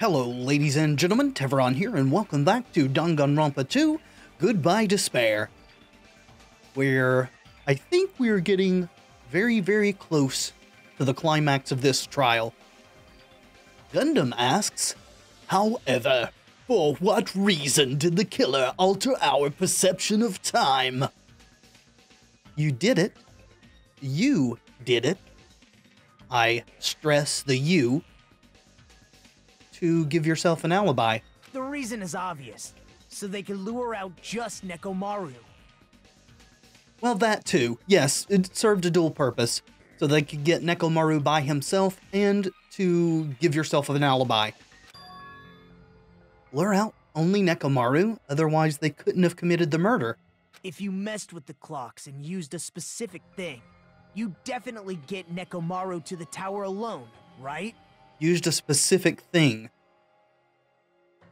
Hello, ladies and gentlemen, Tevaron here, and welcome back to Danganronpa 2, Goodbye Despair, where I think we're getting very, very close to the climax of this trial. Gundam asks, however, for what reason did the killer alter our perception of time? You did it. You did it. I stress the you. To give yourself an alibi. The reason is obvious, so they can lure out just Nekomaru. Well, that too. Yes, it served a dual purpose, so they could get Nekomaru by himself and to give yourself an alibi. Lure out only Nekomaru, otherwise they couldn't have committed the murder. If you messed with the clocks and used a specific thing, you definitely get Nekomaru to the tower alone, right? Used a specific thing.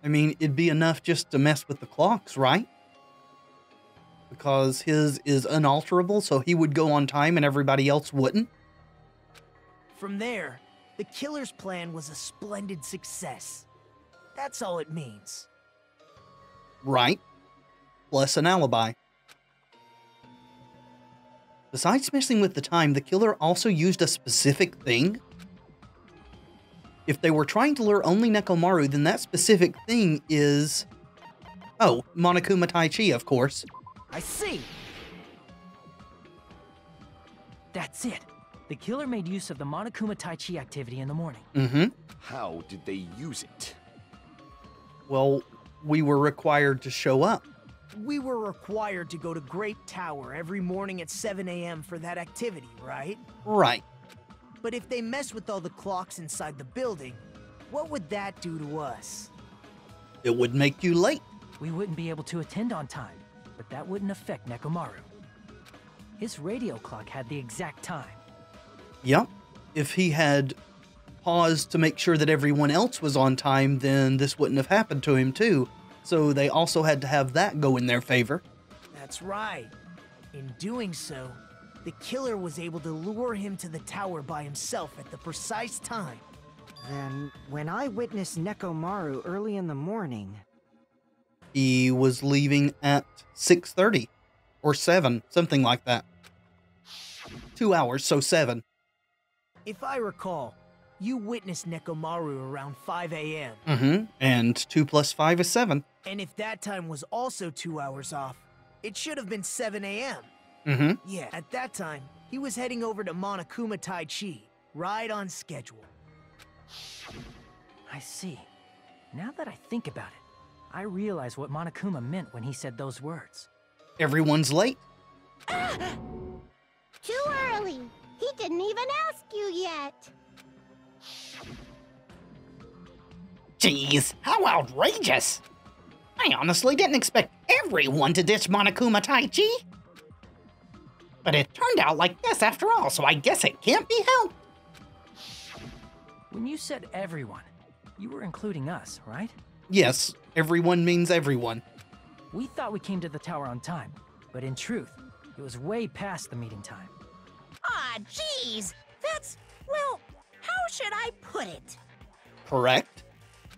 I mean, it'd be enough just to mess with the clocks, right? Because his is unalterable, so he would go on time and everybody else wouldn't. From there, the killer's plan was a splendid success. That's all it means. Right. Plus an alibi. Besides messing with the time, the killer also used a specific thing. If they were trying to lure only Nekomaru, then that specific thing is... Oh, Monokuma Tai Chi, of course. I see! That's it. The killer made use of the Monokuma Tai Chi activity in the morning. Mm-hmm. How did they use it? Well, we were required to show up. We were required to go to Great Tower every morning at 7 a.m. for that activity, right? Right. But if they mess with all the clocks inside the building, what would that do to us? It would make you late. We wouldn't be able to attend on time, but that wouldn't affect Nekomaru. His radio clock had the exact time. Yep. If he had paused to make sure that everyone else was on time, then this wouldn't have happened to him too. So they also had to have that go in their favor. That's right. In doing so, the killer was able to lure him to the tower by himself at the precise time. Then, when I witnessed Nekomaru early in the morning... He was leaving at 6:30 or 7, something like that. 2 hours, so 7. If I recall, you witnessed Nekomaru around 5 a.m. Mm-hmm. And 2 plus 5 is 7. And if that time was also 2 hours off, it should have been 7 a.m. Mm-hmm. Yeah, at that time, he was heading over to Monokuma Tai Chi, right on schedule. I see. Now that I think about it, I realize what Monokuma meant when he said those words. Everyone's late. Too early. He didn't even ask you yet. Jeez, how outrageous! I honestly didn't expect everyone to ditch Monokuma Tai Chi. But it turned out like this after all, so I guess it can't be helped. When you said everyone, you were including us, right? Yes, everyone means everyone. We thought we came to the tower on time, but in truth, it was way past the meeting time. Aw, jeez. That's, well, how should I put it? Correct.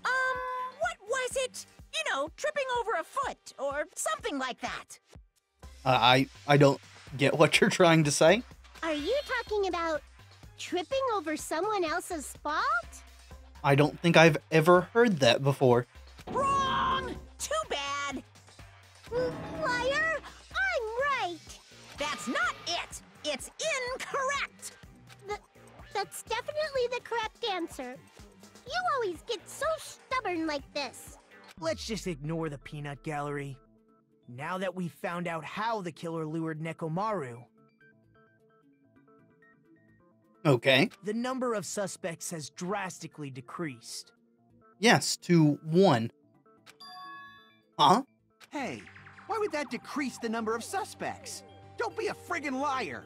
What was it? You know, tripping over a foot, or something like that. I don't get what you're trying to say. Are you talking about tripping over someone else's fault? I don't think I've ever heard that before. Wrong! Too bad! Liar! I'm right! That's not it! It's incorrect! That's definitely the correct answer. You always get so stubborn like this. Let's just ignore the peanut gallery. Now that we've found out how the killer lured Nekomaru, Okay. the number of suspects has drastically decreased. Yes, to 1. Huh? Hey, why would that decrease the number of suspects? Don't be a friggin' liar!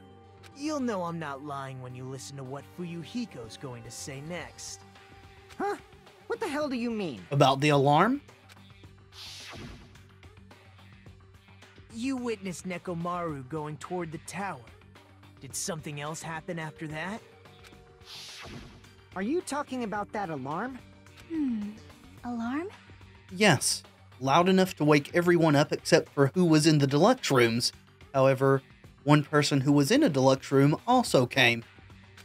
You'll know I'm not lying when you listen to what Fuyuhiko's going to say next. Huh? What the hell do you mean? About the alarm? You witnessed Nekomaru going toward the tower. Did something else happen after that? Are you talking about that alarm? Alarm? Yes, loud enough to wake everyone up except for who was in the deluxe rooms. However, one person who was in a deluxe room also came.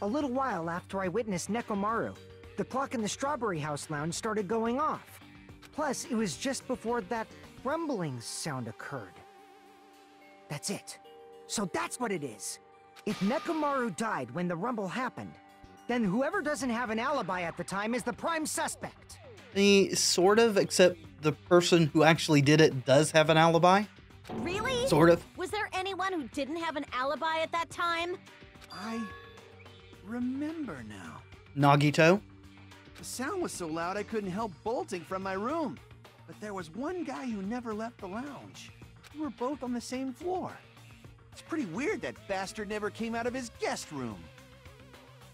A little while after I witnessed Nekomaru, the clock in the Strawberry House lounge started going off. Plus, it was just before that rumbling sound occurred. That's it. So that's what it is. If Nekomaru died when the rumble happened, then whoever doesn't have an alibi at the time is the prime suspect. Sort of, except the person who actually did it does have an alibi. Really? Sort of. Was there anyone who didn't have an alibi at that time? I remember now. Nagito? The sound was so loud I couldn't help bolting from my room. But there was one guy who never left the lounge. We were both on the same floor. It's pretty weird that bastard never came out of his guest room.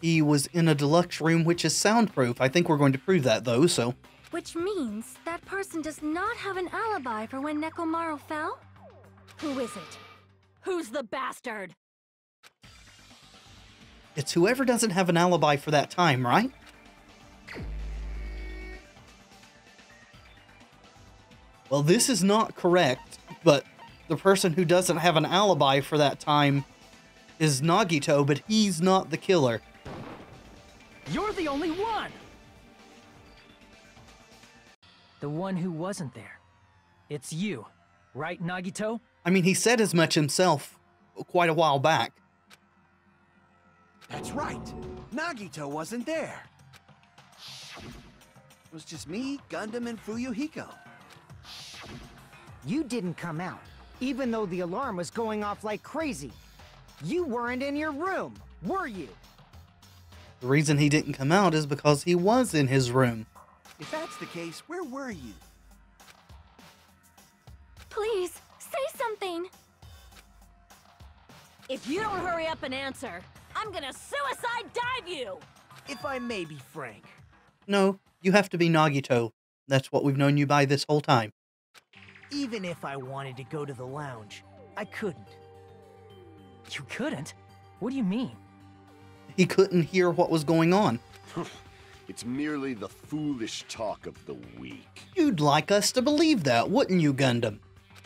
He was in a deluxe room which is soundproof. I think we're going to prove that though, so... Which means that person does not have an alibi for when Nekomaru fell? Who is it? Who's the bastard? It's whoever doesn't have an alibi for that time, right? Well, this is not correct, but the person who doesn't have an alibi for that time is Nagito, but he's not the killer. You're the only one! The one who wasn't there. It's you, right, Nagito? I mean, he said as much himself quite a while back. That's right. Nagito wasn't there. It was just me, Gundam, and Fuyuhiko. You didn't come out, even though the alarm was going off like crazy. You weren't in your room, were you? The reason he didn't come out is because he was in his room. If that's the case, where were you? Please, say something! If you don't hurry up and answer, I'm gonna suicide dive you! If I may be frank. No, you have to be Nagito. That's what we've known you by this whole time. Even if I wanted to go to the lounge, I couldn't. You couldn't? What do you mean? He couldn't hear what was going on. It's merely the foolish talk of the weak. You'd like us to believe that, wouldn't you, Gundam?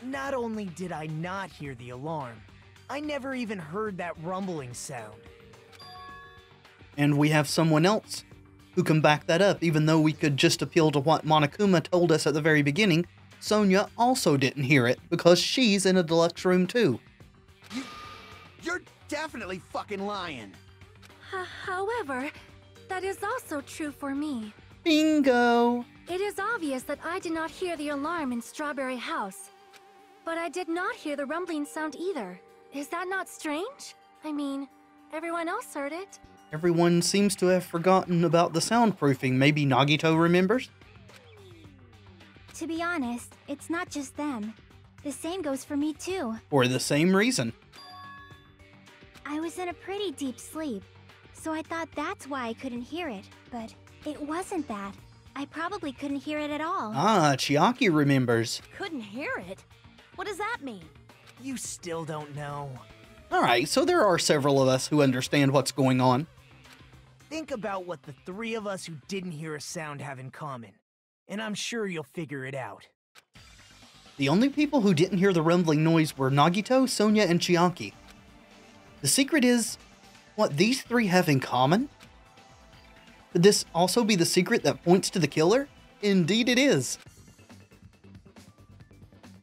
Not only did I not hear the alarm, I never even heard that rumbling sound. And we have someone else who can back that up, even though we could just appeal to what Monokuma told us at the very beginning. Sonya also didn't hear it because she's in a deluxe room too. You're definitely fucking lying. However, that is also true for me. Bingo! It is obvious that I did not hear the alarm in Strawberry House. But I did not hear the rumbling sound either. Is that not strange? I mean, everyone else heard it. Everyone seems to have forgotten about the soundproofing. Maybe Nagito remembers? To be honest, it's not just them. The same goes for me too. For the same reason. I was in a pretty deep sleep, so I thought that's why I couldn't hear it, but it wasn't that. I probably couldn't hear it at all. Ah, Chiaki remembers. Couldn't hear it? What does that mean? You still don't know. Alright, so there are several of us who understand what's going on. Think about what the three of us who didn't hear a sound have in common, and I'm sure you'll figure it out. The only people who didn't hear the rumbling noise were Nagito, Sonya, and Chiaki. The secret is what these three have in common? Could this also be the secret that points to the killer? Indeed it is.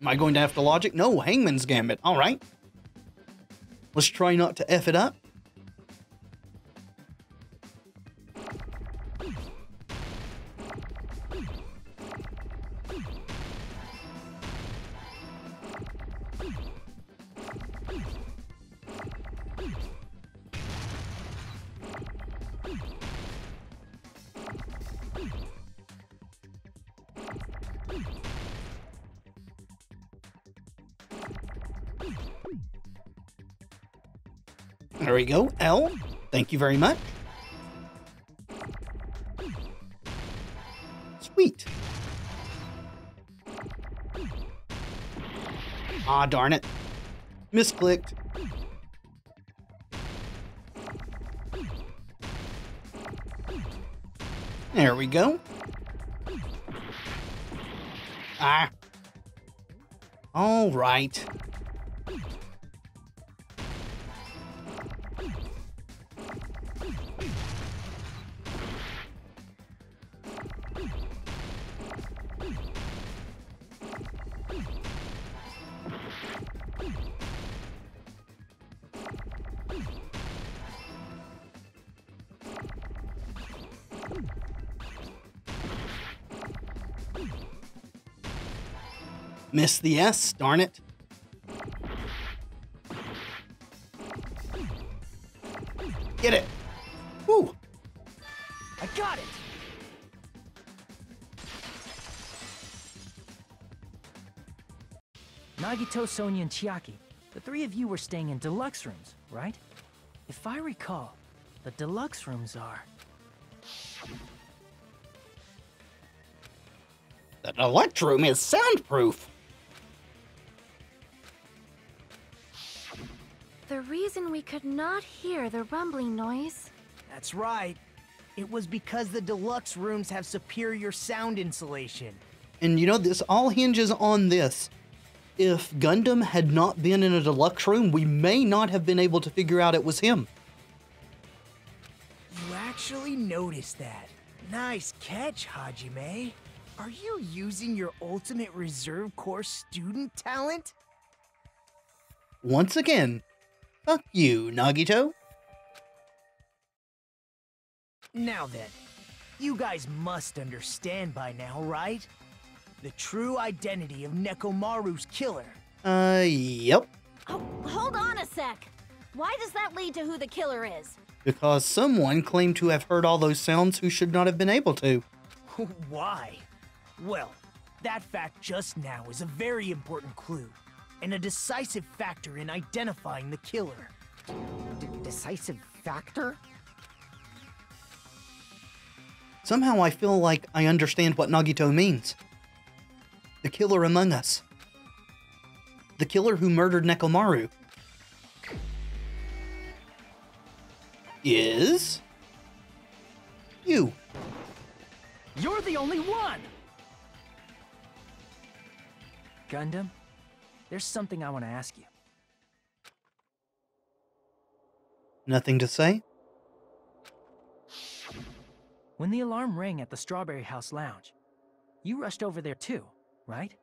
Am I going to have to logic? No, Hangman's Gambit. Alright. Let's try not to F it up. There we go. L. Thank you very much. Sweet. Ah, darn it. Misclicked. There we go. Ah. All right. Missed the S, darn it. Get it. Woo. I got it! Nagito, Sonia, and Chiaki, the three of you were staying in deluxe rooms, right? If I recall, the deluxe rooms are... The deluxe room is soundproof. The reason we could not hear the rumbling noise... That's right. It was because the deluxe rooms have superior sound insulation. And you know, this all hinges on this. If Gundam had not been in a deluxe room, we may not have been able to figure out it was him. You actually noticed that. Nice catch, Hajime. Are you using your ultimate reserve corps student talent? Once again, fuck you, Nagito. Now then, you guys must understand by now, right? The true identity of Nekomaru's killer. Yep. Oh, hold on a sec. Why does that lead to who the killer is? Because someone claimed to have heard all those sounds who should not have been able to. Why? Well, that fact just now is a very important clue, and a decisive factor in identifying the killer. Decisive factor? Somehow I feel like I understand what Nagito means. The killer among us. The killer who murdered Nekomaru. Is... you. You're the only one! Gundam, there's something I want to ask you. Nothing to say? When the alarm rang at the Strawberry House Lounge, you rushed over there too, right?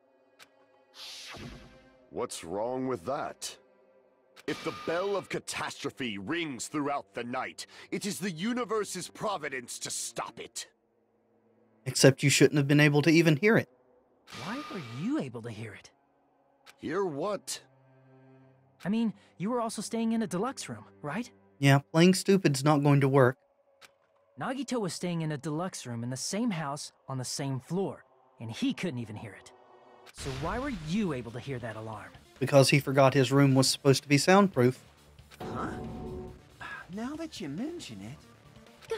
What's wrong with that? If the bell of catastrophe rings throughout the night, it is the universe's providence to stop it. Except you shouldn't have been able to even hear it. Why were you able to hear it? Hear what? I mean, you were also staying in a deluxe room, right? Yeah, playing stupid's not going to work. Nagito was staying in a deluxe room in the same house on the same floor, and he couldn't even hear it. So why were you able to hear that alarm? Because he forgot his room was supposed to be soundproof. Huh? Now that you mention it...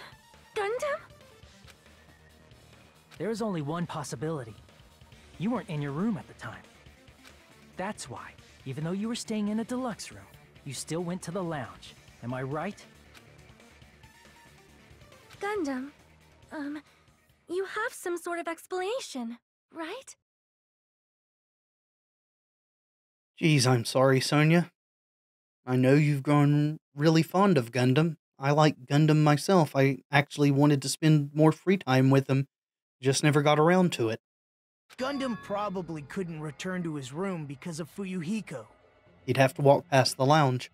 Gundam? There is only one possibility. You weren't in your room at the time. That's why, even though you were staying in a deluxe room, you still went to the lounge. Am I right? Gundam, you have some sort of explanation, right? Geez, I'm sorry, Sonia. I know you've grown really fond of Gundam. I like Gundam myself. I actually wanted to spend more free time with him. Just never got around to it. Gundam probably couldn't return to his room because of Fuyuhiko. He'd have to walk past the lounge.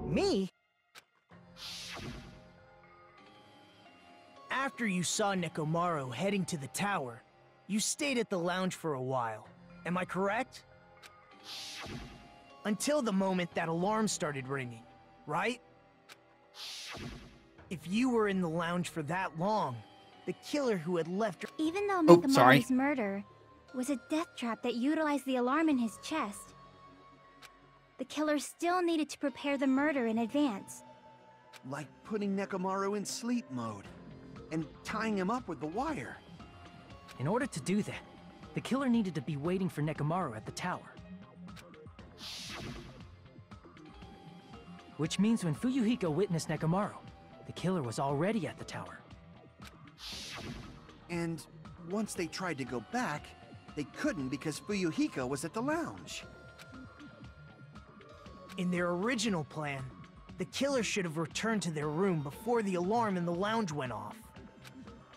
Me? After you saw Nekomaru heading to the tower, you stayed at the lounge for a while. Am I correct? Until the moment that alarm started ringing, right? If you were in the lounge for that long, the killer who had left... Even though Oh, sorry. Nekomaru's murder was a death trap that utilized the alarm in his chest, the killer still needed to prepare the murder in advance. Like putting Nekomaru in sleep mode and tying him up with the wire. In order to do that, the killer needed to be waiting for Nekomaru at the tower. Which means when Fuyuhiko witnessed Nekomaru, the killer was already at the tower. And once they tried to go back, They couldn't because Fuyuhiko was at the lounge. In their original plan, the killer should have returned to their room before the alarm in the lounge went off.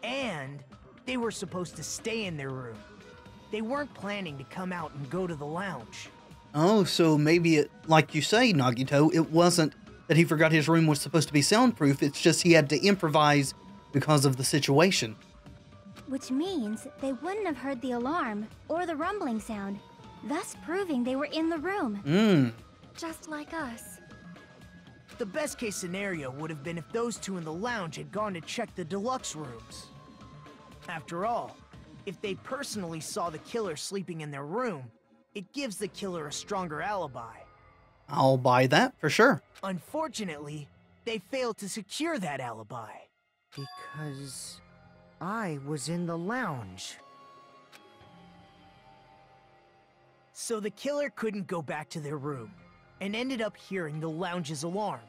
And they were supposed to stay in their room. They weren't planning to come out and go to the lounge. Oh, so maybe it, like you say, Nagito, it wasn't that he forgot his room was supposed to be soundproof, it's just he had to improvise because of the situation. Which means they wouldn't have heard the alarm or the rumbling sound, thus proving they were in the room. Just like us. The best case scenario would have been if those two in the lounge had gone to check the deluxe rooms. After all, if they personally saw the killer sleeping in their room, it gives the killer a stronger alibi. I'll buy that for sure. Unfortunately, they failed to secure that alibi. Because I was in the lounge. So the killer couldn't go back to their room, and ended up hearing the lounge's alarm.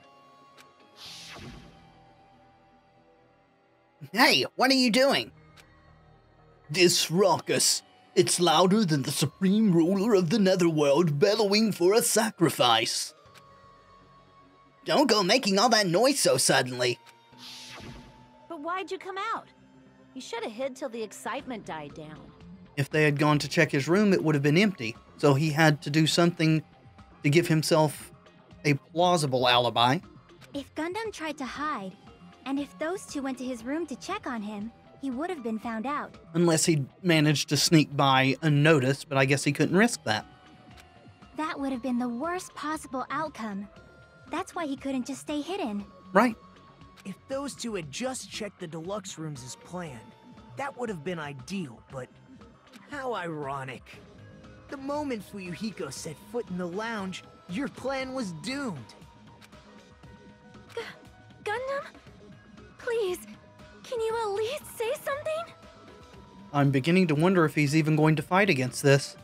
Hey, what are you doing? This ruckus. It's louder than the supreme ruler of the netherworld bellowing for a sacrifice. Don't go making all that noise so suddenly. But why'd you come out? You should have hid till the excitement died down. If they had gone to check his room, it would have been empty. So he had to do something to give himself a plausible alibi. If Gundam tried to hide, and if those two went to his room to check on him, he would have been found out. Unless he managed to sneak by unnoticed, but I guess he couldn't risk that. That would have been the worst possible outcome. That's why he couldn't just stay hidden. Right. If those two had just checked the deluxe rooms as planned, that would have been ideal, but how ironic. The moment Fuyuhiko set foot in the lounge, your plan was doomed. Gundam? Please, can you at least say something? I'm beginning to wonder if he's even going to fight against this.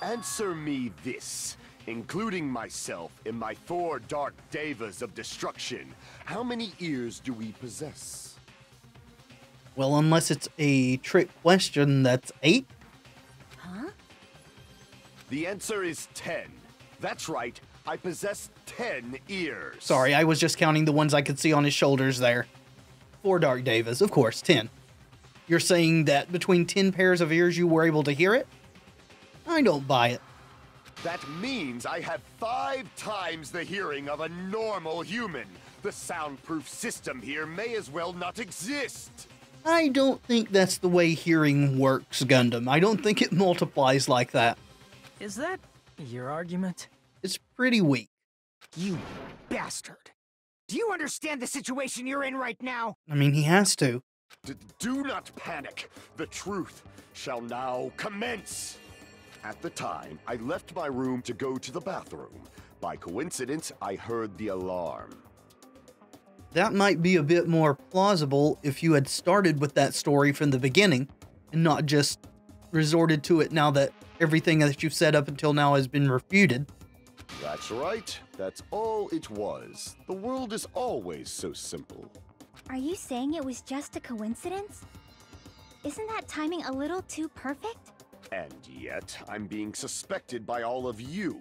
Answer me this. Including myself in my 4 dark devas of destruction, how many ears do we possess? Well, unless it's a trick question, that's 8? Huh? The answer is 10. That's right, I possess 10 ears. Sorry, I was just counting the ones I could see on his shoulders there. 4 dark devas, of course, 10. You're saying that between 10 pairs of ears you were able to hear it? I don't buy it. That means I have 5 times the hearing of a normal human. The soundproof system here may as well not exist. I don't think that's the way hearing works, Gundam. I don't think it multiplies like that. Is that your argument? It's pretty weak. You bastard. Do you understand the situation you're in right now? I mean, he has to. Do not panic. The truth shall now commence. At the time, I left my room to go to the bathroom. By coincidence, I heard the alarm. That might be a bit more plausible if you had started with that story from the beginning and not just resorted to it now that everything that you've said up until now has been refuted. That's right. That's all it was. The world is always so simple. Are you saying it was just a coincidence? Isn't that timing a little too perfect? And yet, I'm being suspected by all of you.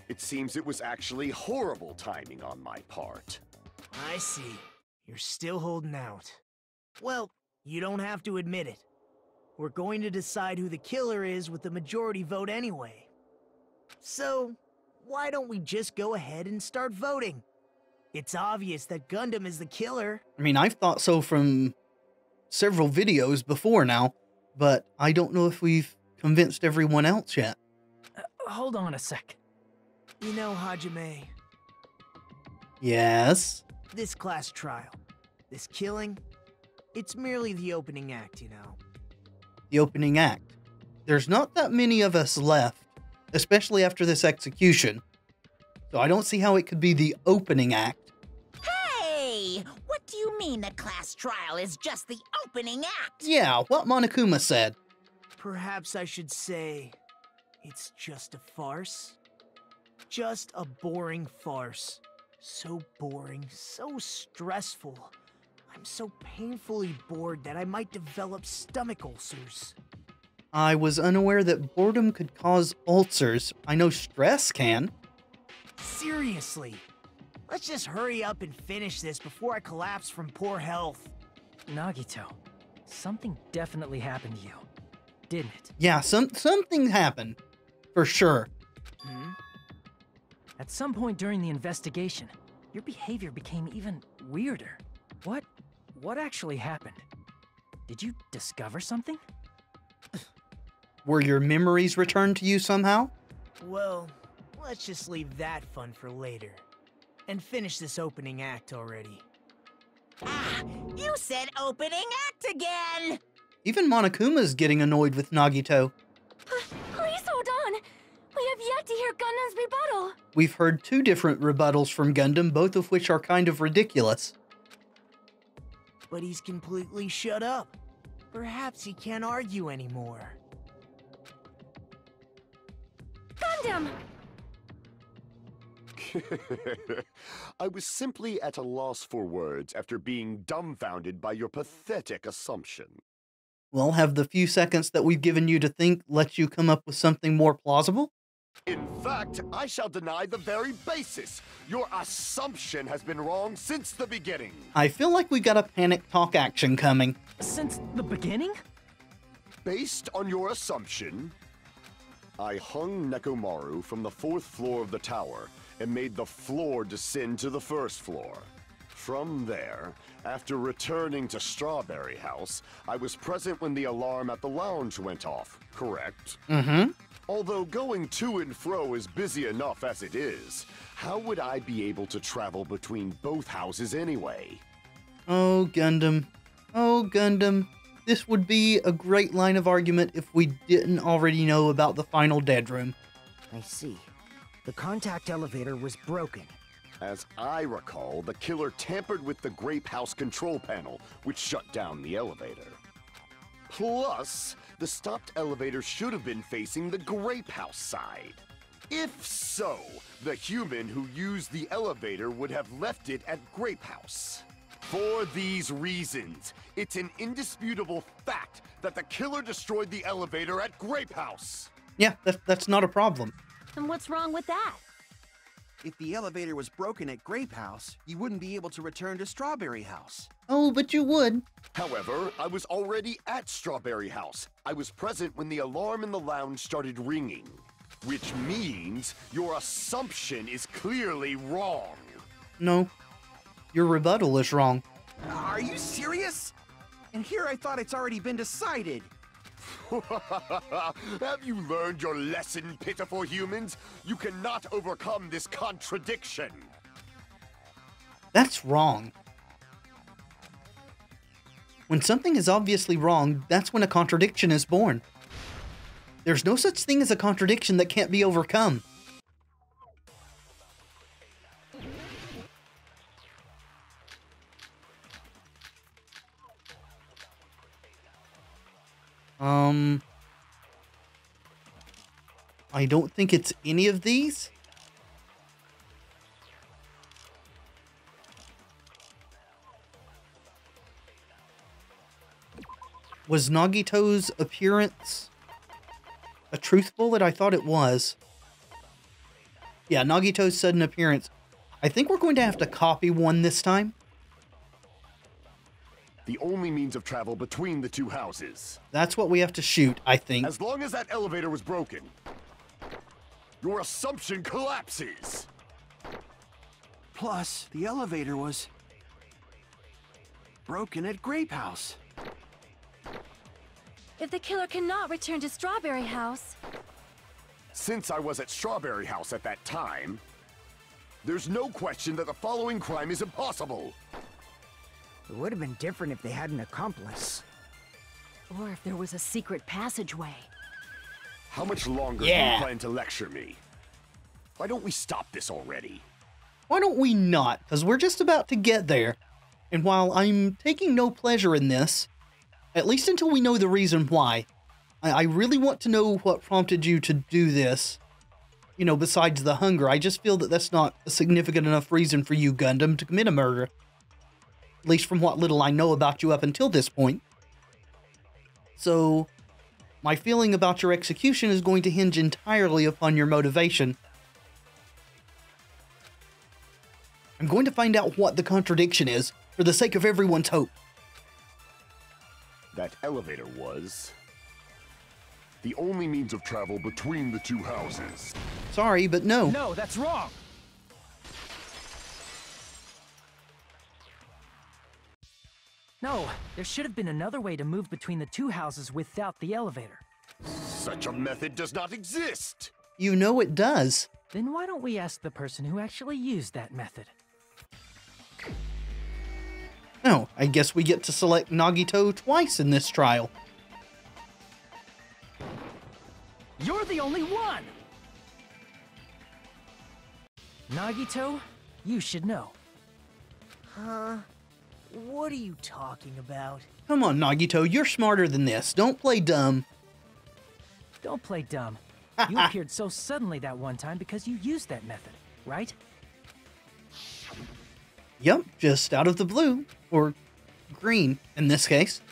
It seems it was actually horrible timing on my part. I see. You're still holding out. Well, you don't have to admit it. We're going to decide who the killer is with the majority vote anyway. So, why don't we just go ahead and start voting? It's obvious that Gundam is the killer. I mean, I've thought so from several videos before now, but I don't know if we've convinced everyone else yet. Hold on a sec. You know, Hajime, Yes? this class trial, this killing, it's merely the opening act, you know. The opening act. There's not that many of us left, especially after this execution. So I don't see how it could be the opening act. Hey! What do you mean the class trial is just the opening act? Yeah, what Monokuma said. Perhaps I should say, it's just a farce? Just a boring farce. So boring, so stressful. I I'm so painfully bored that I might develop stomach ulcers. I was unaware that boredom could cause ulcers. I know stress can. Seriously. Let's just hurry up and finish this before I collapse from poor health. Nagito, something definitely happened to you, didn't it? Yeah, something happened. For sure. Hmm? At some point during the investigation, your behavior became even weirder. What actually happened? Did you discover something? Were your memories returned to you somehow? Well, let's just leave that fun for later. And finish this opening act already. Ah, you said opening act again! Even Monokuma's getting annoyed with Nagito. Please hold on. We have yet to hear Gundam's rebuttal. We've heard 2 different rebuttals from Gundam, both of which are kind of ridiculous. But he's completely shut up. Perhaps he can't argue anymore. Gundam! I was simply at a loss for words after being dumbfounded by your pathetic assumption. Well, have the few seconds that we've given you to think let you come up with something more plausible? In fact, I shall deny the very basis. Your assumption has been wrong since the beginning. I feel like we got a panic talk action coming. Since the beginning? Based on your assumption, I hung Nekomaru from the 4th floor of the tower and made the floor descend to the 1st floor. From there, after returning to Strawberry House, I was present when the alarm at the lounge went off, correct? Mm-hmm. Although going to and fro is busy enough as it is, how would I be able to travel between both houses anyway? Oh, Gundam. Oh, Gundam. This would be a great line of argument if we didn't already know about the final dead room. I see. The contact elevator was broken. As I recall, the killer tampered with the Grape House control panel, which shut down the elevator. Plus, the stopped elevator should have been facing the Grape House side. If so, the human who used the elevator would have left it at Grape House. For these reasons, it's an indisputable fact that the killer destroyed the elevator at Grape House. Yeah, that's not a problem. And what's wrong with that? If the elevator was broken at Grape House, you wouldn't be able to return to Strawberry House. Oh, but you would. However, I was already at Strawberry House. I was present when the alarm in the lounge started ringing. Which means your assumption is clearly wrong. No, your rebuttal is wrong. Are you serious? And here I thought it's already been decided. Have you learned your lesson, pitiful humans? You cannot overcome this contradiction. That's wrong. When something is obviously wrong, that's when a contradiction is born. There's no such thing as a contradiction that can't be overcome. I don't think it's any of these. Was Nagito's appearance a truth bullet? I thought it was. Yeah, Nagito's sudden appearance. I think we're going to have to copy one this time. The only means of travel between the 2 houses. That's what we have to shoot, I think. As long as that elevator was broken, your assumption collapses. Plus, the elevator was broken at Grape House. If the killer cannot return to Strawberry House... Since I was at Strawberry House at that time, there's no question that the following crime is impossible. It would have been different if they had an accomplice. Or if there was a secret passageway. How much longer do you plan to lecture me? Why don't we stop this already? Why don't we not? Because we're just about to get there. And while I'm taking no pleasure in this, at least until we know the reason why, I really want to know what prompted you to do this. You know, besides the hunger, I just feel that that's not a significant enough reason for you, Gundam, to commit a murder. least from what little I know about you up until this point. So, my feeling about your execution is going to hinge entirely upon your motivation. I'm going to find out what the contradiction is, for the sake of everyone's hope. That elevator was the only means of travel between the two houses. Sorry, but no. No, that's wrong! No, there should have been another way to move between the two houses without the elevator. Such a method does not exist! You know it does. Then why don't we ask the person who actually used that method? Oh, I guess we get to select Nagito twice in this trial. You're the only one! Nagito, you should know. What are you talking about? Come on, Nagito, you're smarter than this. Don't play dumb. Don't play dumb. You appeared so suddenly that one time because you used that method, right? Yep, just out of the blue. Or green, in this case.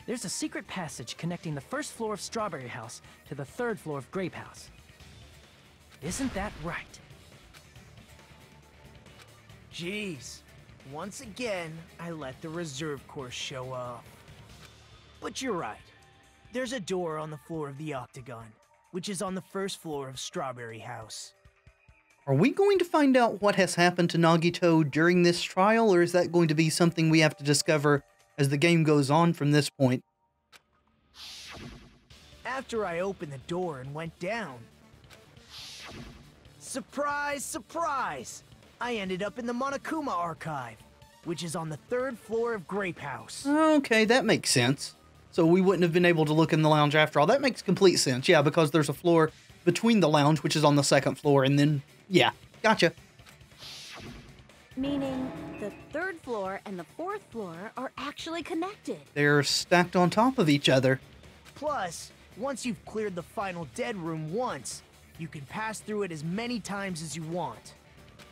There's a secret passage connecting the first floor of Strawberry House to the third floor of Grape House. Isn't that right? Jeez. Once again, I let the reserve course show off. But you're right. There's a door on the floor of the Octagon, which is on the first floor of Strawberry House. Are we going to find out what has happened to Nagito during this trial, or is that going to be something we have to discover as the game goes on from this point? After I opened the door and went down, surprise, surprise! I ended up in the Monokuma Archive, which is on the third floor of Grape House. Okay, that makes sense. So we wouldn't have been able to look in the lounge after all. That makes complete sense, yeah, because there's a floor between the lounge, which is on the second floor, and then, yeah, gotcha. Meaning the third floor and the fourth floor are actually connected. They're stacked on top of each other. Plus, once you've cleared the final dead room once, you can pass through it as many times as you want.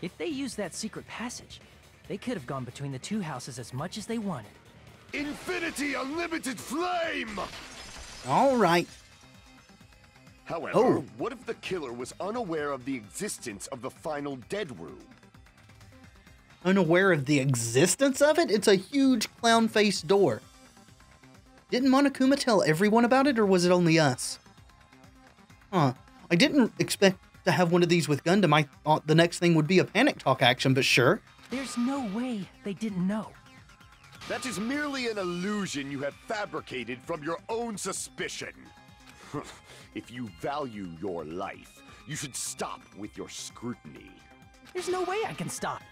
If they used that secret passage, they could have gone between the two houses as much as they wanted. Infinity Unlimited Flame! All right. However, what if the killer was unaware of the existence of the final dead room? Unaware of the existence of it? It's a huge clown-faced door. Didn't Monokuma tell everyone about it, or was it only us? Huh. I didn't expect to have one of these with Gundam. I thought the next thing would be a panic talk action, but sure. There's no way they didn't know. That is merely an illusion you have fabricated from your own suspicion. If you value your life, you should stop with your scrutiny. There's no way I can stop.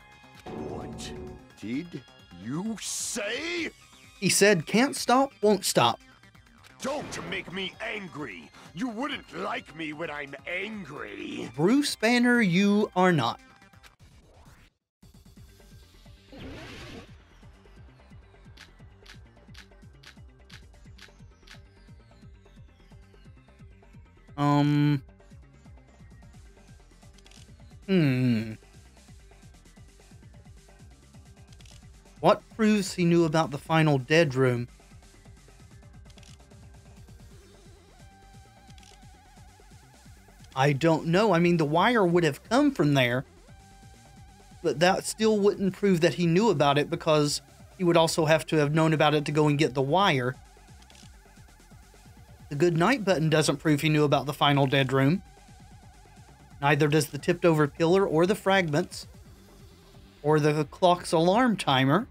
What did you say? He said, can't stop, won't stop. Don't make me angry. You wouldn't like me when I'm angry. Bruce Banner, you are not. What proves he knew about the final dead room? I don't know. I mean, the wire would have come from there, but that still wouldn't prove that he knew about it, because he would also have to have known about it to go and get the wire. The good night button doesn't prove he knew about the final dead room. Neither does the tipped over pillar or the fragments or the clock's alarm timer.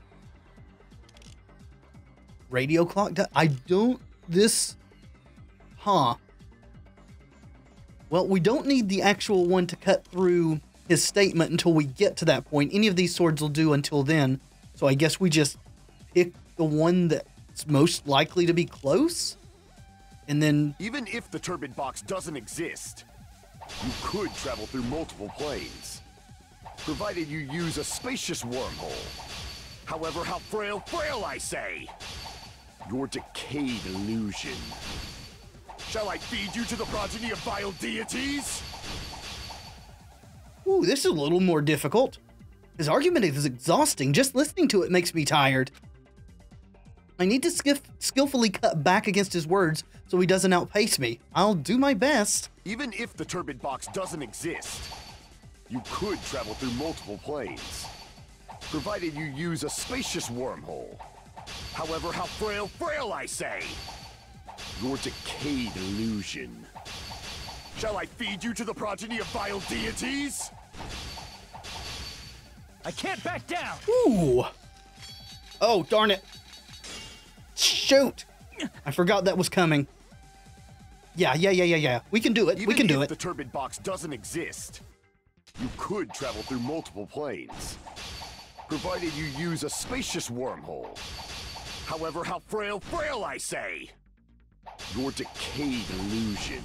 Radio clock, I don't, this, huh. Well, we don't need the actual one to cut through his statement until we get to that point. Any of these swords will do until then. So I guess we just pick the one that's most likely to be close. And then... Even if the turbid box doesn't exist, you could travel through multiple planes, provided you use a spacious wormhole. However, how frail I say! Your decayed illusion. Shall I feed you to the progeny of vile deities? Ooh, this is a little more difficult. His argument is exhausting. Just listening to it makes me tired. I need to skillfully cut back against his words so he doesn't outpace me. I'll do my best. Even if the turbid box doesn't exist, you could travel through multiple planes, provided you use a spacious wormhole. However, how frail I say! Your decayed illusion. Shall I feed you to the progeny of vile deities? I can't back down! Ooh! Oh, darn it. Shoot! I forgot that was coming. Yeah. We can do it. We can do it. Even if the turbid box doesn't exist, you could travel through multiple planes, provided you use a spacious wormhole. However, how frail I say! Your decayed illusion.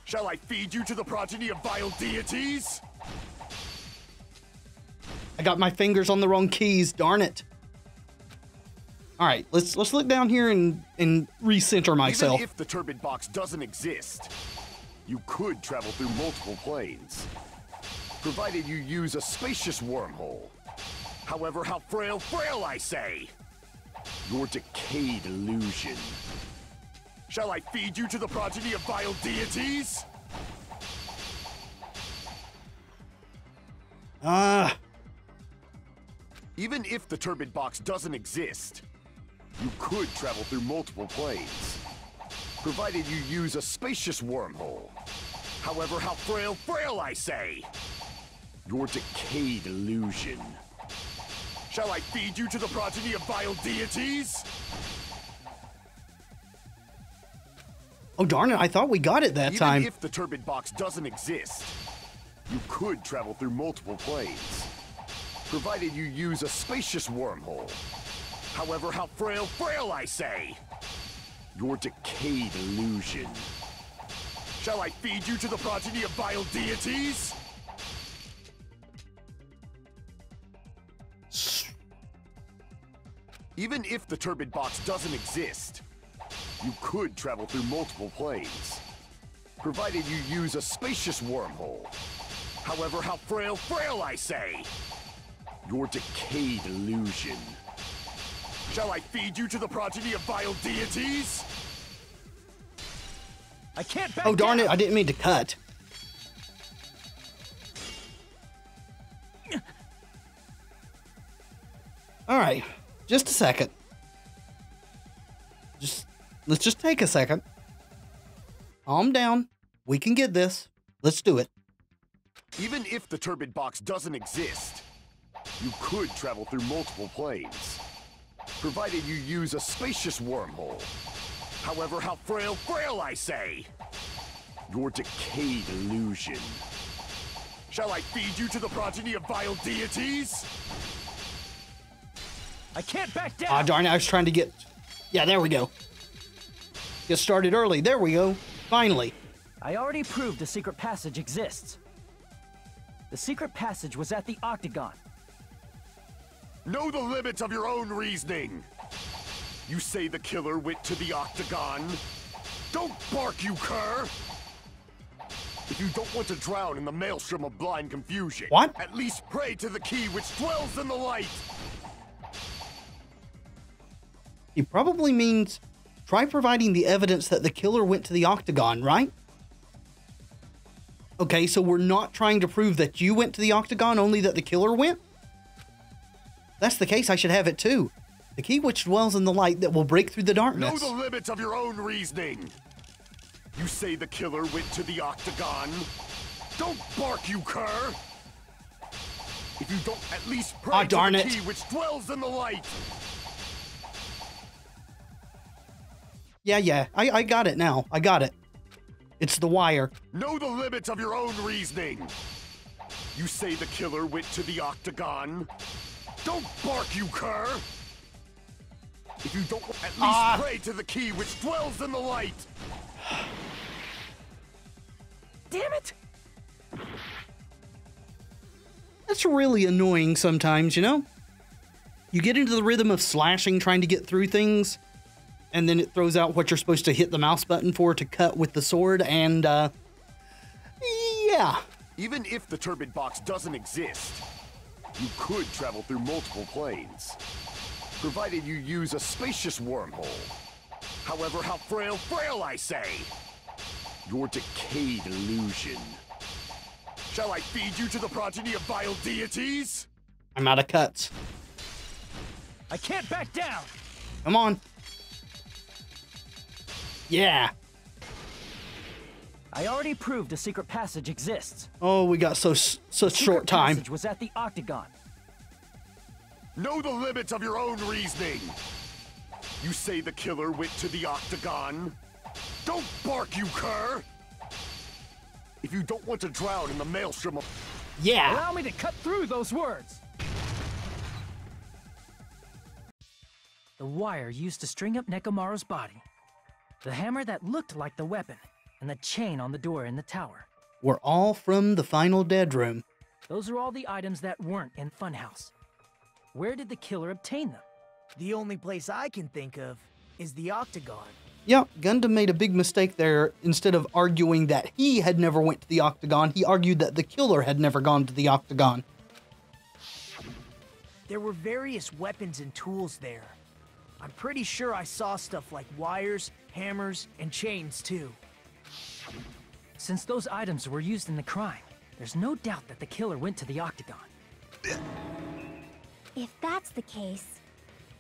Shall I feed you to the progeny of vile deities? I got my fingers on the wrong keys, darn it. All right, let's look down here and recenter myself. Even if the turbid box doesn't exist, you could travel through multiple planes, provided you use a spacious wormhole. However, how frail I say! Your decayed illusion. Shall I feed you to the progeny of vile deities? Even if the turbid box doesn't exist, you could travel through multiple planes, provided you use a spacious wormhole. However, how frail I say! Your decayed illusion. Shall I feed you to the progeny of vile deities? Oh, darn it, I thought we got it that time. Even if the turbid box doesn't exist, you could travel through multiple planes, provided you use a spacious wormhole. However, how frail I say! Your decayed illusion. Shall I feed you to the progeny of vile deities? Even if the turbid box doesn't exist, you could travel through multiple planes, provided you use a spacious wormhole. However, how frail I say! Your decayed illusion. Shall I feed you to the progeny of vile deities? I can't back Oh, darn down. it, I didn't mean to cut. All right, just a second. Let's just take a second. Calm down. We can get this. Let's do it. Even if the turbid box doesn't exist, you could travel through multiple planes, provided you use a spacious wormhole. However, how frail I say! Your decayed illusion. Shall I feed you to the progeny of vile deities? I can't back down. Ah, darn it, I was trying to get... Yeah, there we go. Get started early. There we go. Finally. I already proved a secret passage exists. The secret passage was at the Octagon. Know the limits of your own reasoning! You say the killer went to the Octagon? Don't bark, you cur! If you don't want to drown in the maelstrom of blind confusion, what? At least pray to the key which dwells in the light! He probably means try providing the evidence that the killer went to the Octagon, right? Okay, so we're not trying to prove that you went to the Octagon, only that the killer went? If that's the case, I should have it too. The key which dwells in the light that will break through the darkness. Know the limits of your own reasoning! You say the killer went to the Octagon? Don't bark, you cur! If you don't at least pray to the key which dwells in the light! Yeah, I got it now. I got it. It's the wire. Know the limits of your own reasoning! You say the killer went to the Octagon? Don't bark, you cur! If you don't at least pray to the key which dwells in the light! Damn it! That's really annoying sometimes, you know? You get into the rhythm of slashing, trying to get through things, and then it throws out what you're supposed to hit the mouse button for to cut with the sword, and, yeah. Even if the turbid box doesn't exist, You could travel through multiple planes, provided you use a spacious wormhole. However, how frail, I say! Your decayed illusion. Shall I feed you to the progeny of vile deities? I'm out of cuts. I can't back down! Come on. Yeah. I already proved a secret passage exists. Oh, we got such short time. Passage was at the Octagon. Know the limits of your own reasoning. You say the killer went to the Octagon? Don't bark, you cur! If you don't want to drown in the maelstrom of... Yeah. Allow me to cut through those words. The wire used to string up Nekomaru's body. The hammer that looked like the weapon. And the chain on the door in the tower. We're all from the final dead room. Those are all the items that weren't in Funhouse. Where did the killer obtain them? The only place I can think of is the Octagon. Yeah, Gundam made a big mistake there. Instead of arguing that he had never went to the Octagon, he argued that the killer had never gone to the Octagon. There were various weapons and tools there. I'm pretty sure I saw stuff like wires, hammers, and chains too. Since those items were used in the crime, there's no doubt that the killer went to the Octagon. If that's the case,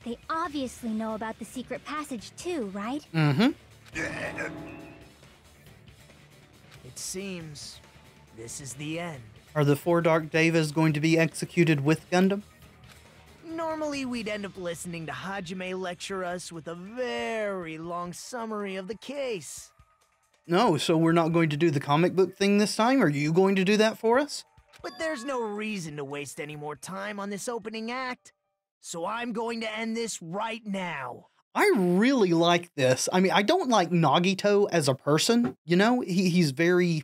they obviously know about the secret passage too, right? Mm-hmm. It seems this is the end. Are the 4 Dark Devas going to be executed with Gundam? Normally, we'd end up listening to Hajime lecture us with a very long summary of the case. No, so we're not going to do the comic book thing this time? Are you going to do that for us? But there's no reason to waste any more time on this opening act. So I'm going to end this right now. I really like this. I mean, I don't like Nagito as a person, you know? He's very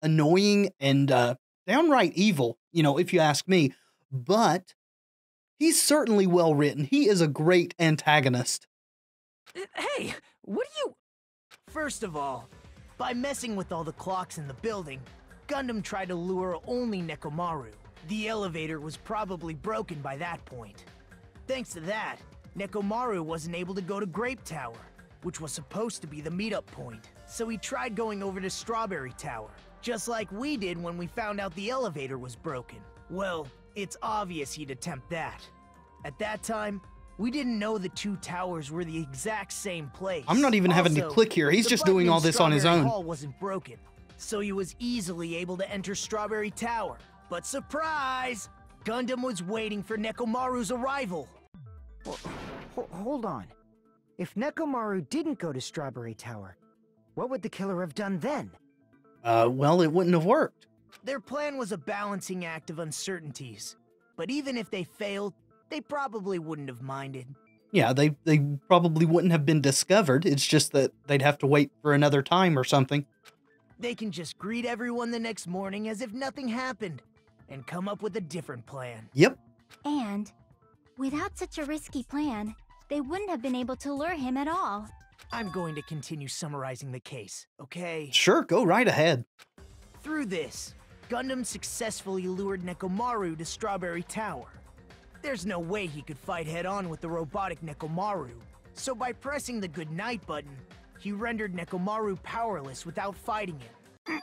annoying and downright evil, you know, if you ask me. But he's certainly well written. He is a great antagonist. Hey, what are you... First of all, by messing with all the clocks in the building, Gundam tried to lure only Nekomaru. The elevator was probably broken by that point. Thanks to that, Nekomaru wasn't able to go to Grape Tower, which was supposed to be the meetup point. So he tried going over to Strawberry Tower, just like we did when we found out the elevator was broken. Well, it's obvious he'd attempt that. At that time, we didn't know the 2 towers were the exact same place. I'm not even having to click here. He's just doing all this on his own. The hall wasn't broken, so he was easily able to enter Strawberry Tower. But surprise! Gundam was waiting for Nekomaru's arrival. Hold on. If Nekomaru didn't go to Strawberry Tower, what would the killer have done then? Well, it wouldn't have worked. Their plan was a balancing act of uncertainties. But even if they failed, they probably wouldn't have minded. Yeah, they probably wouldn't have been discovered. It's just that they'd have to wait for another time or something. They can just greet everyone the next morning as if nothing happened, and come up with a different plan. Yep. And without such a risky plan, they wouldn't have been able to lure him at all. I'm going to continue summarizing the case, okay? Sure, go right ahead. Through this, Gundam successfully lured Nekomaru to Strawberry Tower. There's no way he could fight head-on with the robotic Nekomaru, so by pressing the goodnight button, he rendered Nekomaru powerless without fighting him.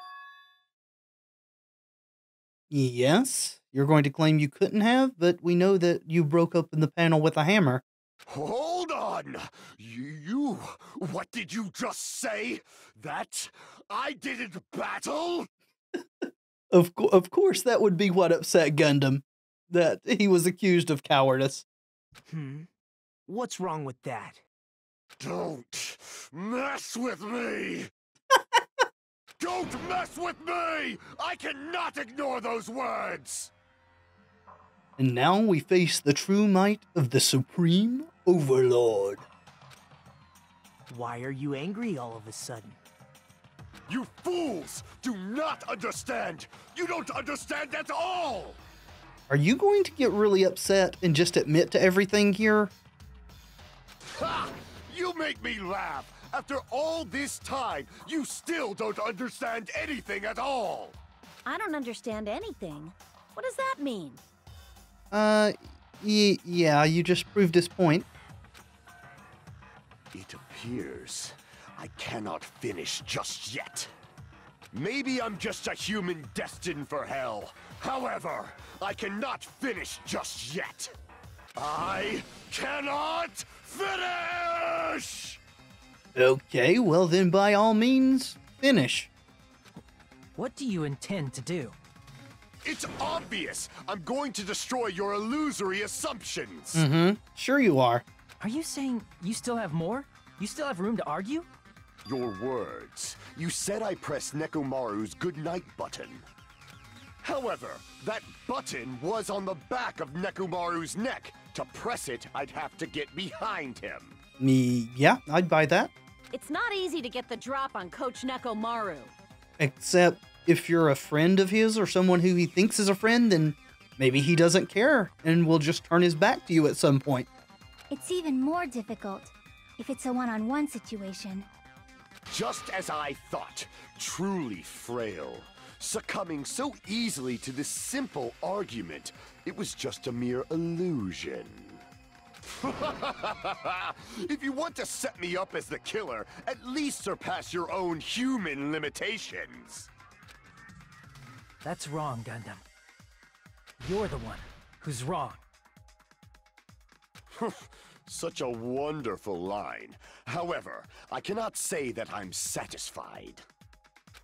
Yes, you're going to claim you couldn't have, but we know that you broke open the panel with a hammer. Hold on! You... What did you just say? That I didn't battle? Of course, that would be what upset Gundam. That he was accused of cowardice. What's wrong with that? Don't mess with me! Don't mess with me! I cannot ignore those words! And now we face the true might of the Supreme Overlord. Why are you angry all of a sudden? You fools do not understand! You don't understand at all! Are you going to get really upset and just admit to everything here? Ha! You make me laugh! After all this time, you still don't understand anything at all! I don't understand anything. What does that mean? Yeah, you just proved his point. It appears I cannot finish just yet. Maybe I'm just a human destined for hell. However, I cannot finish just yet. I cannot finish! Okay, well then by all means, finish. What do you intend to do? It's obvious! I'm going to destroy your illusory assumptions! Sure you are. Are you saying you still have more? You still have room to argue? Your words. You said I pressed Nekomaru's goodnight button. However, that button was on the back of Nekomaru's neck. To press it, I'd have to get behind him. Yeah, I'd buy that. It's not easy to get the drop on Coach Nekomaru. Except if you're a friend of his or someone who he thinks is a friend, then maybe he doesn't care and will just turn his back to you at some point. It's even more difficult if it's a one-on-one situation. Just as I thought, truly frail. Succumbing so easily to this simple argument, it was just a mere illusion. If you want to set me up as the killer, at least surpass your own human limitations. That's wrong, Gundam. You're the one who's wrong. Such a wonderful line. However, I cannot say that I'm satisfied.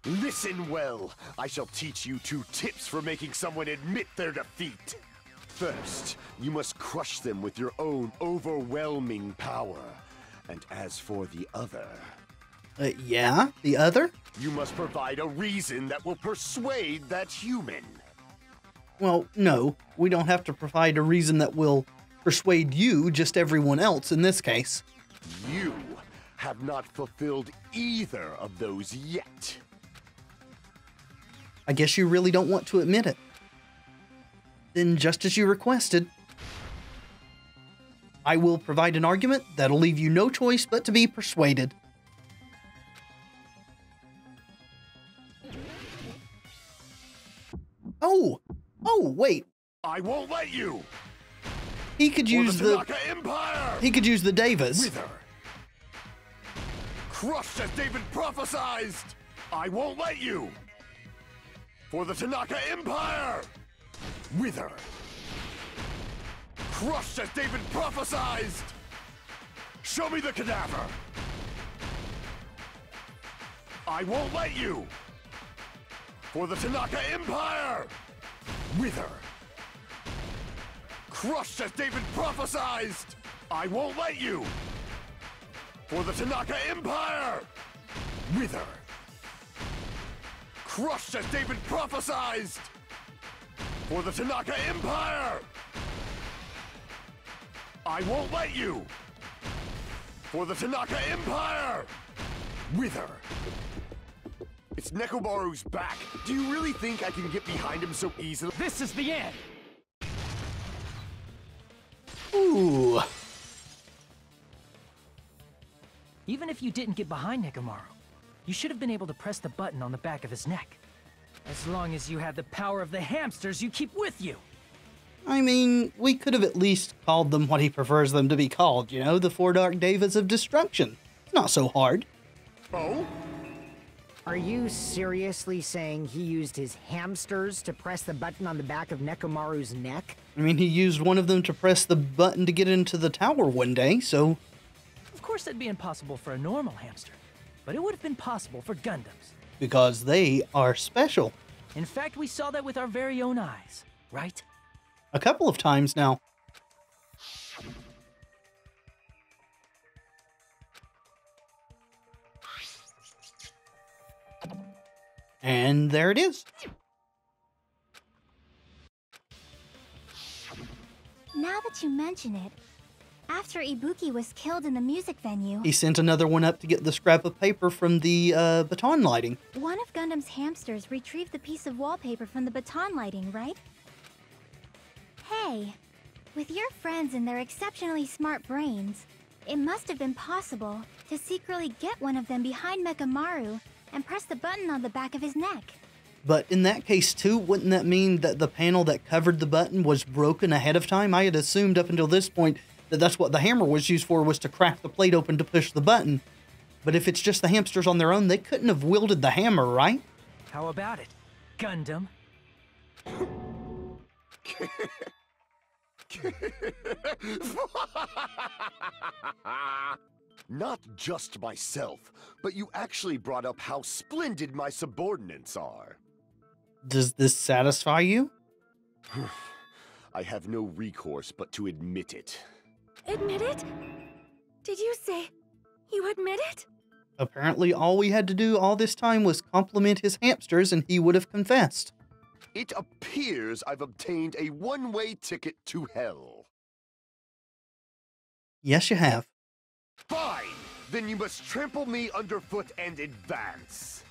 Listen well. I shall teach you 2 tips for making someone admit their defeat. First, you must crush them with your own overwhelming power. And as for the other... Yeah? The other? You must provide a reason that will persuade that human. Well, no. We don't have to provide a reason that will persuade you, just everyone else in this case. You have not fulfilled either of those yet. I guess you really don't want to admit it. Then, just as you requested, I will provide an argument that'll leave you no choice but to be persuaded. Oh, wait. I won't let you. He could use the Tanaka Empire. He could use the Devas. Wither. Crushed as David prophesied. I won't let you. For the Tanaka Empire. Wither. Crushed as David prophesied. Show me the cadaver. I won't let you. For the Tanaka Empire. Wither. Crushed as David prophesied. I won't let you. For the Tanaka Empire. Wither. Crushed as David prophesied. For the Tanaka Empire. I won't let you. For the Tanaka Empire. Wither. It's Nekomaru's back. Do you really think I can get behind him so easily? This is the end! Ooh. Even if you didn't get behind Nekomaru, you should have been able to press the button on the back of his neck. As long as you had the power of the hamsters you keep with you. I mean, we could have at least called them what he prefers them to be called, you know, the 4 Dark Devas of Destruction. It's not so hard. Oh? Are you seriously saying he used his hamsters to press the button on the back of Nekomaru's neck? I mean, he used one of them to press the button to get into the tower one day, so... Of course that'd be impossible for a normal hamster, but it would have been possible for Gundams. Because they are special. In fact, we saw that with our very own eyes, right? A couple of times now. And there it is. Now that you mention it, after Ibuki was killed in the music venue, He sent another one up to get the scrap of paper from the baton lighting. one of Gundam's hamsters retrieved the piece of wallpaper from the baton lighting, right? Hey, with your friends and their exceptionally smart brains, it must have been possible to secretly get one of them behind Mekamaru and press the button on the back of his neck. But in that case, too, wouldn't that mean that the panel that covered the button was broken ahead of time? I had assumed up until this point that that's what the hammer was used for, was to crack the plate open to push the button. But if it's just the hamsters on their own, they couldn't have wielded the hammer, right? How about it, Gundam? Not just myself, but you actually brought up how splendid my subordinates are. Does this satisfy you? I have no recourse but to admit it. Admit it? Did you say you admit it? Apparently all we had to do all this time was compliment his hamsters and he would have confessed. It appears I've obtained a one-way ticket to hell. Yes, you have. Fine! Then you must trample me underfoot and advance.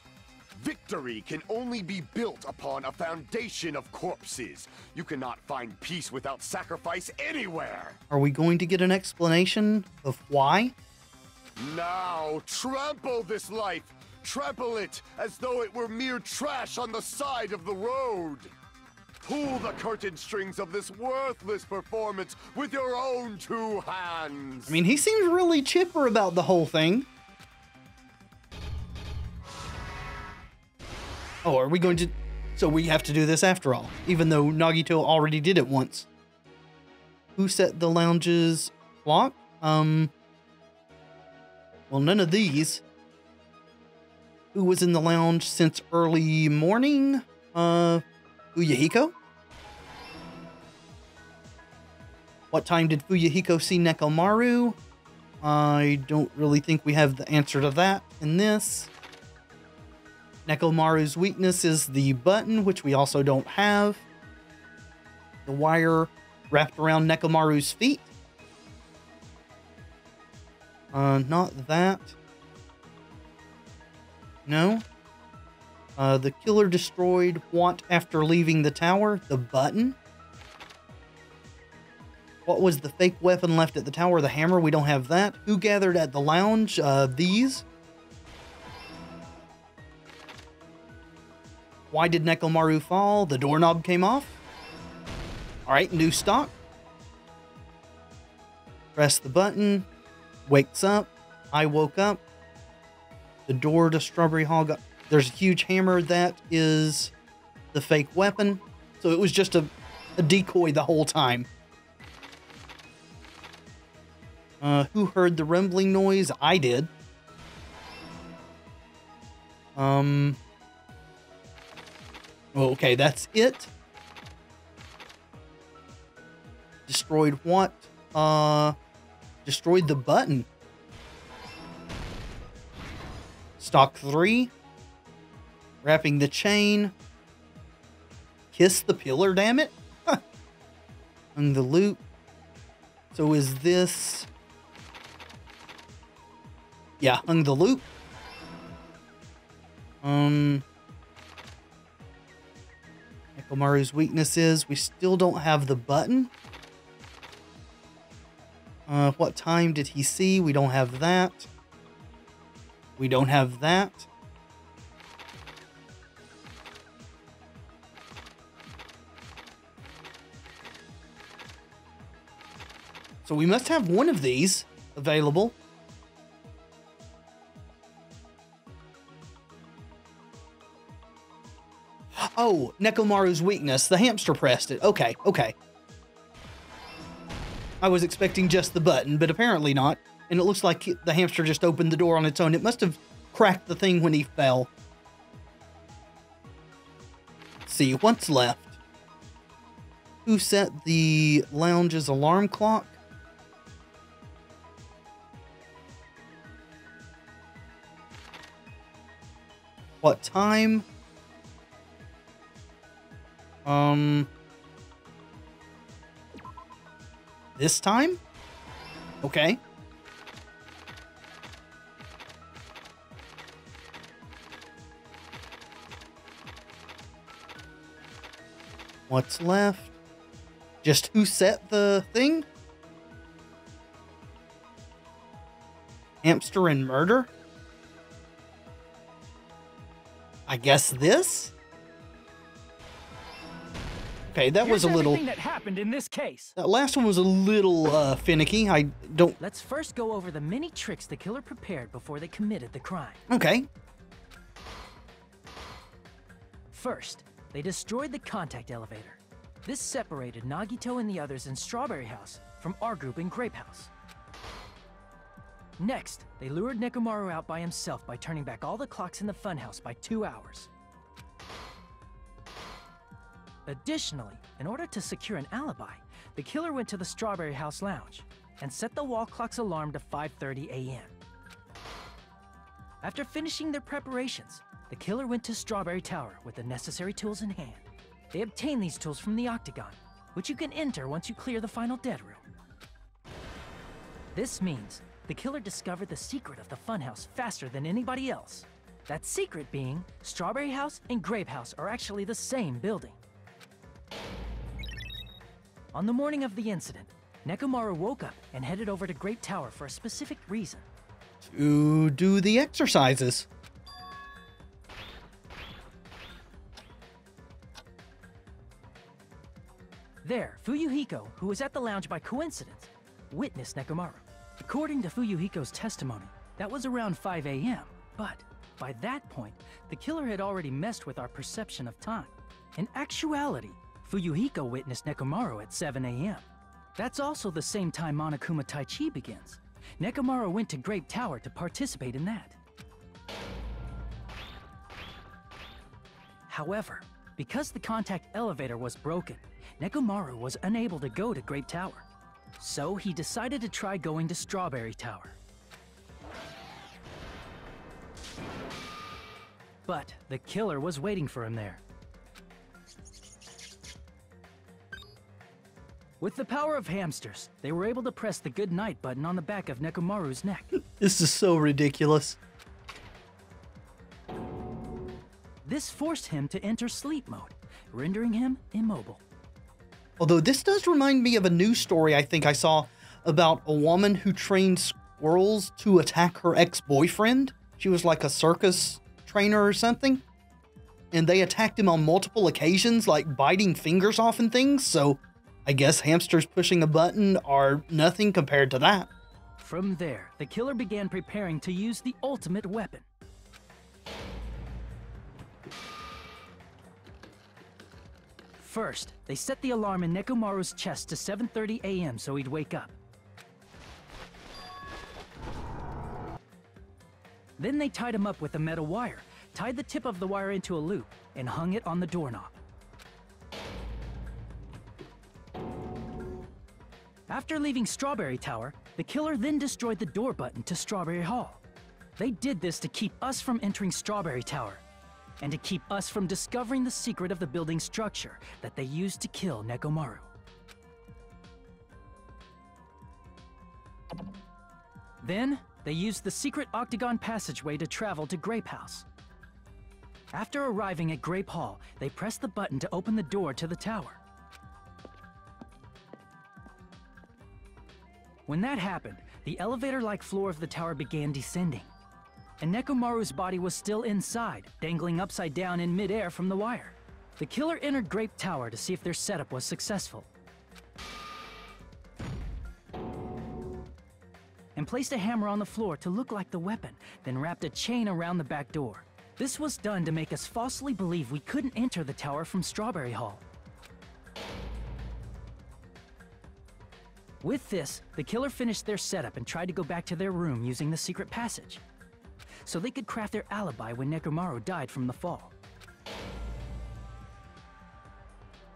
Victory can only be built upon a foundation of corpses. You cannot find peace without sacrifice anywhere. Are we going to get an explanation of why? Now, trample this life. Trample it as though it were mere trash on the side of the road. Pull the curtain strings of this worthless performance with your own two hands. I mean, he seems really chipper about the whole thing. Oh, are we going to... So we have to do this after all, even though Nagito already did it once. Who set the lounge's clock? Well, none of these. Who was in the lounge since early morning? Fuyuhiko? What time did Fuyuhiko see Nekomaru? I don't really think we have the answer to that in this. Nekomaru's weakness is the button, which we also don't have. The wire wrapped around Nekomaru's feet. Not that. No. The killer destroyed what after leaving the tower? The button? What was the fake weapon left at the tower? The hammer? We don't have that. Who gathered at the lounge? These. Why did Nekomaru fall? The doorknob came off. Alright, new stock. Press the button. Wakes up. I woke up. The door to Strawberry Hall got... There's a huge hammer. That is the fake weapon. So it was just a decoy the whole time. Who heard the rumbling noise? I did. Okay, that's it. Destroyed what? Destroyed the button. Stock 3. Wrapping the chain. Kiss the pillar, damn it. Huh. Hung the loop. So is this... Yeah, hung the loop. Nekomaru's weakness is we still don't have the button. What time did he see? We don't have that. We don't have that. So we must have one of these available. Oh, Nekomaru's weakness. The hamster pressed it. Okay, okay. I was expecting just the button, but apparently not. And it looks like the hamster just opened the door on its own. It must have cracked the thing when he fell. Let's see, what's left? Who set the lounge's alarm clock? What time? This time? Okay. What's left? Just who set the thing? Hamster and murder? I guess this? Okay, that was a little... everything that happened in this case. That last one was a little finicky. I don't... Let's first go over the many tricks the killer prepared before they committed the crime. Okay. First, they destroyed the contact elevator. This separated Nagito and the others in Strawberry House from our group in Grape House. Next, they lured Nekomaru out by himself by turning back all the clocks in the funhouse by 2 hours. Additionally, in order to secure an alibi, the killer went to the Strawberry House lounge and set the wall clock's alarm to 5:30 a.m. After finishing their preparations, the killer went to Strawberry Tower with the necessary tools in hand. They obtained these tools from the Octagon, which you can enter once you clear the final dead room. This means the killer discovered the secret of the funhouse faster than anybody else. That secret being, Strawberry House and Grape House are actually the same building. On the morning of the incident, Nekomaru woke up and headed over to Grape Tower for a specific reason. To do the exercises. There, Fuyuhiko, who was at the lounge by coincidence, witnessed Nekomaru. According to Fuyuhiko's testimony, that was around 5 a.m., but by that point, the killer had already messed with our perception of time. In actuality, Fuyuhiko witnessed Nekomaru at 7 a.m. That's also the same time Monokuma Taichi begins. Nekomaru went to Grape Tower to participate in that. However, because the contact elevator was broken, Nekomaru was unable to go to Grape Tower. So he decided to try going to Strawberry Tower. But the killer was waiting for him there. With the power of hamsters, they were able to press the good night button on the back of Nekomaru's neck. This is so ridiculous. This forced him to enter sleep mode, rendering him immobile. Although this does remind me of a news story I think I saw about a woman who trained squirrels to attack her ex-boyfriend. She was like a circus trainer or something. And they attacked him on multiple occasions, like biting fingers off and things, so I guess hamsters pushing a button are nothing compared to that. From there, the killer began preparing to use the ultimate weapon. First, they set the alarm in Nekomaru's chest to 7:30 a.m. so he'd wake up. Then they tied him up with a metal wire, tied the tip of the wire into a loop, and hung it on the doorknob. After leaving Strawberry Tower, the killer then destroyed the door button to Strawberry Hall. They did this to keep us from entering Strawberry Tower, and to keep us from discovering the secret of the building's structure that they used to kill Nekomaru. Then, they used the secret octagon passageway to travel to Grape House. After arriving at Grape Hall, they pressed the button to open the door to the tower. When that happened, the elevator-like floor of the tower began descending, and Nekomaru's body was still inside, dangling upside down in midair from the wire. The killer entered Grape Tower to see if their setup was successful, and placed a hammer on the floor to look like the weapon, then wrapped a chain around the back door. This was done to make us falsely believe we couldn't enter the tower from Strawberry Hall. With this, the killer finished their setup and tried to go back to their room using the secret passage, so they could craft their alibi when Nekomaru died from the fall.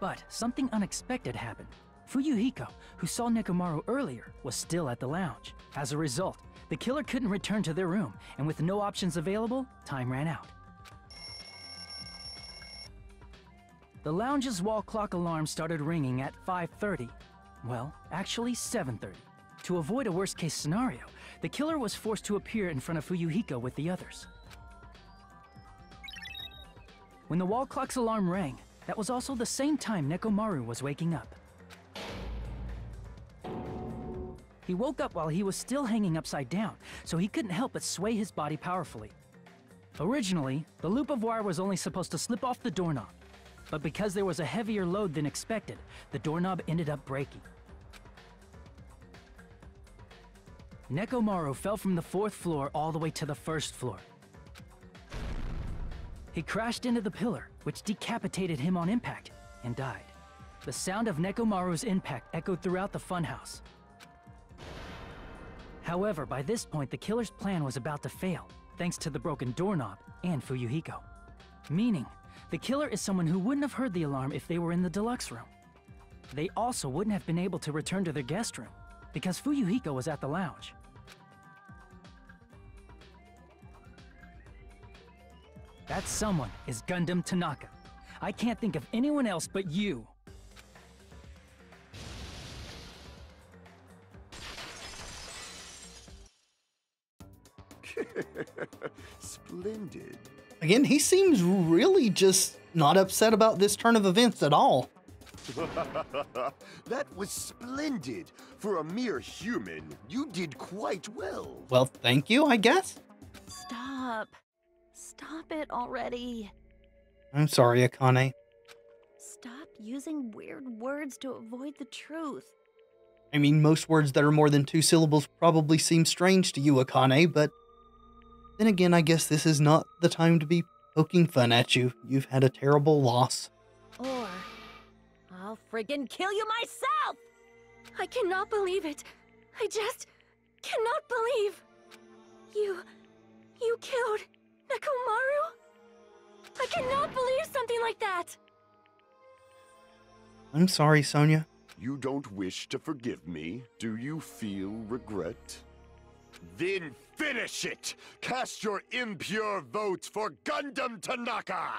But something unexpected happened. Fuyuhiko, who saw Nekomaru earlier, was still at the lounge. As a result, the killer couldn't return to their room, and with no options available, time ran out. The lounge's wall clock alarm started ringing at 5:30. Well, actually 7:30. To avoid a worst-case scenario, the killer was forced to appear in front of Fuyuhiko with the others. When the wall clock's alarm rang, that was also the same time Nekomaru was waking up. He woke up while he was still hanging upside down, so he couldn't help but sway his body powerfully. Originally, the loop of wire was only supposed to slip off the doorknob, but because there was a heavier load than expected, the doorknob ended up breaking. Nekomaru fell from the 4th floor all the way to the 1st floor. He crashed into the pillar, which decapitated him on impact, and died. The sound of Nekomaru's impact echoed throughout the funhouse. However, by this point, the killer's plan was about to fail, thanks to the broken doorknob and Fuyuhiko. Meaning, the killer is someone who wouldn't have heard the alarm if they were in the deluxe room. They also wouldn't have been able to return to their guest room, because Fuyuhiko was at the lounge. That someone is Gundam Tanaka. I can't think of anyone else but you. Splendid. Again, he seems really just not upset about this turn of events at all. That was splendid. For a mere human, you did quite well. Well, thank you, I guess. Stop. Stop it already. I'm sorry, Akane. Stop using weird words to avoid the truth. I mean, most words that are more than 2 syllables probably seem strange to you, Akane, but then again, I guess this is not the time to be poking fun at you. You've had a terrible loss. Or I'll friggin' kill you myself! I cannot believe it. I just cannot believe. You killed Nekomaru? I cannot believe something like that. I'm sorry, Sonia. You don't wish to forgive me? Do you feel regret? Then finish it! Cast your impure votes for Gundam Tanaka!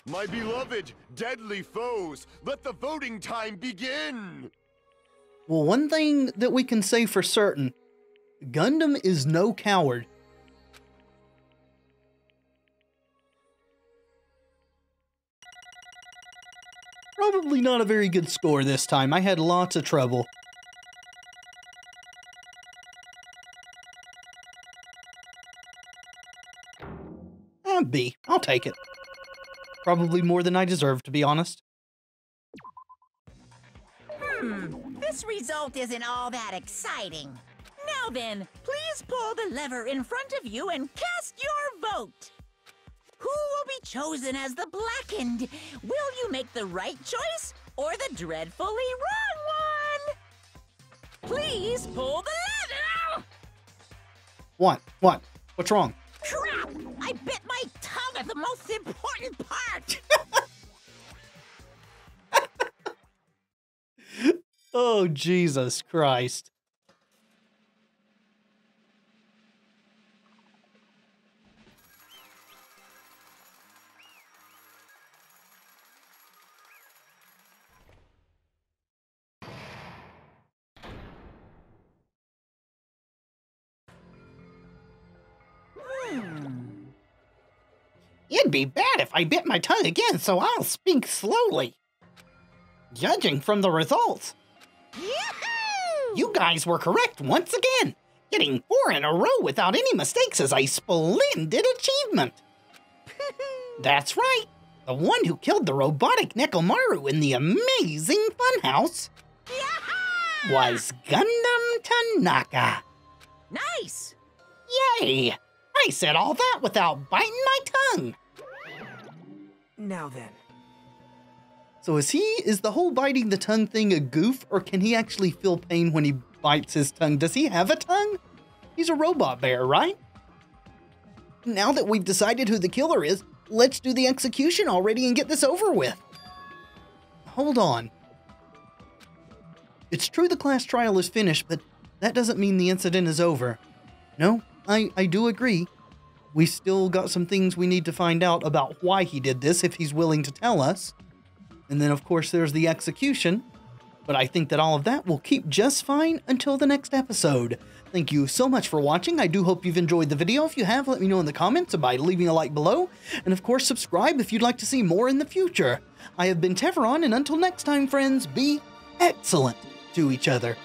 My beloved, deadly foes, let the voting time begin! Well, one thing that we can say for certain, Gundam is no coward. Probably not a very good score this time. I had lots of trouble. B. I'll take it. Probably more than I deserve, to be honest. This result isn't all that exciting. Now then, please pull the lever in front of you and cast your vote. Who will be chosen as the blackened? Will you make the right choice or the dreadfully wrong one? Please pull the lever! What? What? What's wrong? Crap! I bit my tongue at the most important part! Oh, Jesus Christ. It'd be bad if I bit my tongue again, so I'll speak slowly. Judging from the results, Yahoo! you guys were correct once again. Getting 4 in a row without any mistakes is a splendid achievement. That's right. The one who killed the robotic Nekomaru in the amazing funhouse was Gundam Tanaka. Nice! Yay! I said all that without biting my tongue. Now then. So is the whole biting the tongue thing a goof, or can he actually feel pain when he bites his tongue? Does he have a tongue? He's a robot bear, right? Now that we've decided who the killer is, let's do the execution already and get this over with. Hold on. It's true the class trial is finished, but that doesn't mean the incident is over. No, I do agree. We still got some things we need to find out about why he did this, if he's willing to tell us. And then, of course, there's the execution. But I think that all of that will keep just fine until the next episode. Thank you so much for watching. I do hope you've enjoyed the video. If you have, let me know in the comments by leaving a like below. And of course, subscribe if you'd like to see more in the future. I have been Tevaron, and until next time, friends, be excellent to each other.